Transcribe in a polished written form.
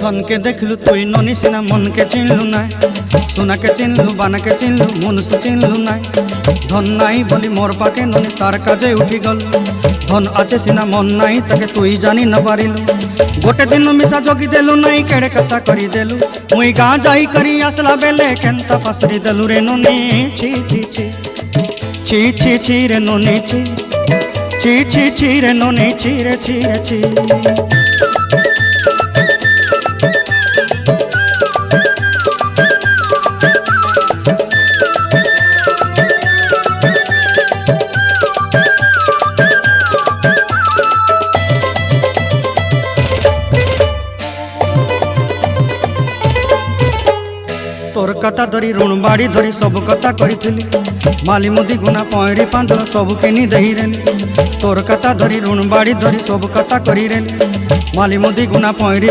धन के देखलु तुई ननी सिना मन के चिन्हलु ना सोना के चिन्हलु बाना के चिन्हलु मनुष्य चिन्हलु ना धन नाई बोली मोर पाके ननी तार काजे उठी गल धन आचे सिना मन नाई ताके तुई जानी न पारिलु गोटे दिन मिसा जगी देलु नाई केड़े कथा करी देलु मुई गाँ जाई करी आसला बेले केंता पासरी देलु रे ननी छी छी छी छी छी छी रे ननी छी छी छी छी रे ननी छी रे छी रे छी। तोर कथा धरी ऋण बाड़ी धरी सब कथा करी माली मुदी गुना पहरी पांदल सब किनी दही रेली तोर कथा धरी ऋण बाड़ी धरी सब कथा करी रेली माली मुदी गुना पहरी